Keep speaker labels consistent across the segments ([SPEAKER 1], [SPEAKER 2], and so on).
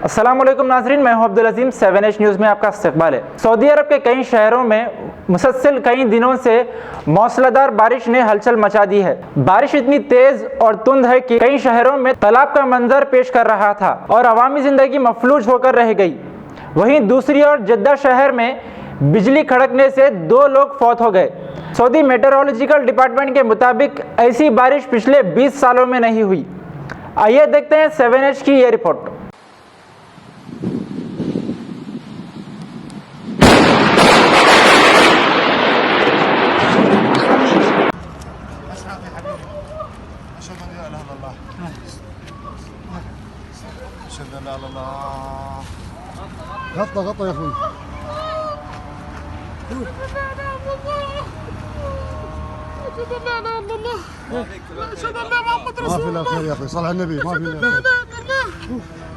[SPEAKER 1] अस्सलाम वालेकुम नाज़रीन, मैं हूं अब्दुल अजीम। 7H न्यूज़ में आपका इस्तकबाल है। सऊदी अरब के कई शहरों में मुसलसल कई दिनों से मौसलाधार बारिश ने हलचल मचा दी है। बारिश इतनी तेज और तुंद है कि कई शहरों में तालाब का मंजर पेश कर रहा था और अवामी जिंदगी मफलूज होकर रह गई। वहीं दूसरी ओर जद्दा शहर में बिजली खड़कने से 2 लोग फौत हो गए। सऊदी मेट्रोलॉजिकल डिपार्टमेंट के मुताबिक ऐसी बारिश पिछले 20 सालों में नहीं हुई। आइए देखते हैं 7H की ये रिपोर्ट।
[SPEAKER 2] غطى غطى يا اخوي
[SPEAKER 3] أشهد أن لا محمد
[SPEAKER 2] ما
[SPEAKER 3] رسول
[SPEAKER 2] في الا
[SPEAKER 3] الله.
[SPEAKER 2] خير يا اخوي، صل على النبي، ما في الا
[SPEAKER 3] لا
[SPEAKER 2] خير.
[SPEAKER 3] إله إلا الله.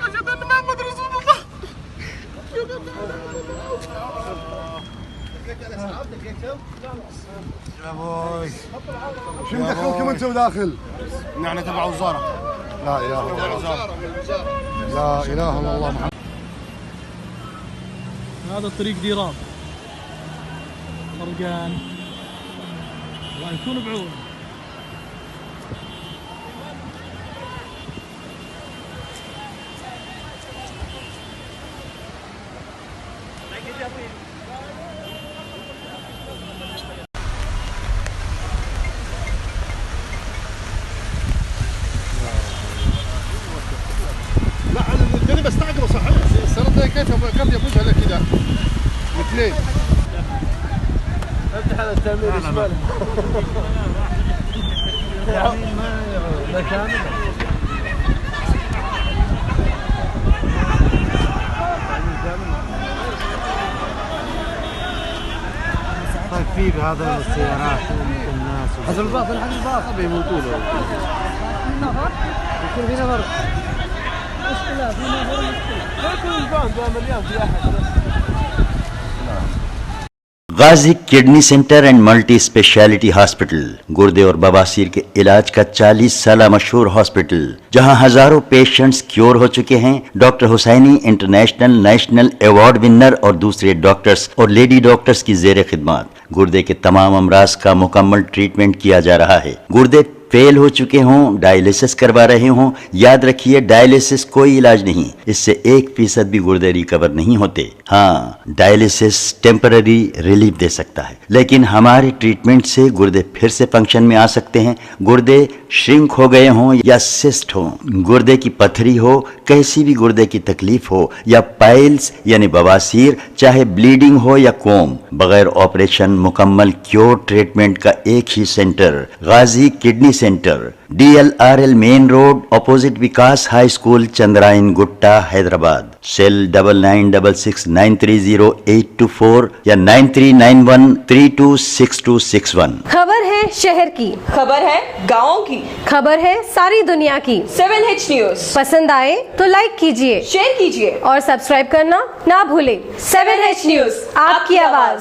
[SPEAKER 3] أشهد أن محمد رسول الله. أشهد أن لا
[SPEAKER 2] يا ابوي شو مدخلكم انتم داخل؟
[SPEAKER 4] نحن تبع وزارة.
[SPEAKER 2] لا اله الا الله، لا اله الا الله محمد.
[SPEAKER 5] هذا الطريق ديران فرقان، الله يكون بعون.
[SPEAKER 4] لا الجري بس تعقبه صح. السرطة كيف يفوتها لك كذا مثلين. افتح هذا التأمين الشمالي. يعني ما كامل.
[SPEAKER 2] طيب في بهذا السيارات والناس
[SPEAKER 4] هذا الباص بيموتوا له.
[SPEAKER 2] يكون في نفر.
[SPEAKER 5] مشكلة في نفر، مشكلة
[SPEAKER 4] كل البان ده مليان سياحة.
[SPEAKER 6] Ghazi kidney centre and multi speciality hospital गुर्दे और बवासीर के इलाज का 40 साल मशहूर हॉस्पिटल, जहां हजारों पेशेंट्स क्योर हो चुके हैं। Doctor Hussaini international national award winner और दूसरे डॉक्टर्स और लेडी डॉक्टर्स की जेर खिदमत गुर्दे के तमाम अमराज का मुकम्मल ट्रीटमेंट किया जा रहा है। गुर्दे फेल हो चुके हों, डायलिसिस करवा रहे हों, याद रखिए डायलिसिस कोई इलाज नहीं, इससे 1% भी गुर्दे रिकवर नहीं होते। हाँ, डायलिसिस टेम्पररी रिलीफ दे सकता है, लेकिन हमारे ट्रीटमेंट से गुर्दे फिर से फंक्शन में आ सकते हैं। गुर्दे श्रिंक हो गए हों या सिस्ट हो, गुर्दे की पथरी हो, कैसी भी गुर्दे की तकलीफ हो या पाइल्स यानी बवासीर, चाहे ब्लीडिंग हो या कोम, बगैर ऑपरेशन मुकम्मल क्योर ट्रीटमेंट का एक ही centre Ghazi kidney centre, DLRL main road opposite Vikas high school, Chandrayangutta, Hyderabad. Cell 9966930824 या 9391326261।
[SPEAKER 7] खबर है शहर की,
[SPEAKER 8] खबर है गाँव की,
[SPEAKER 7] खबर है सारी दुनिया की।
[SPEAKER 8] 7H न्यूज़
[SPEAKER 7] पसंद आए तो लाइक कीजिए,
[SPEAKER 8] शेयर कीजिए
[SPEAKER 7] और सब्सक्राइब करना ना भूले।
[SPEAKER 8] 7H न्यूज़, आपकी आवाज।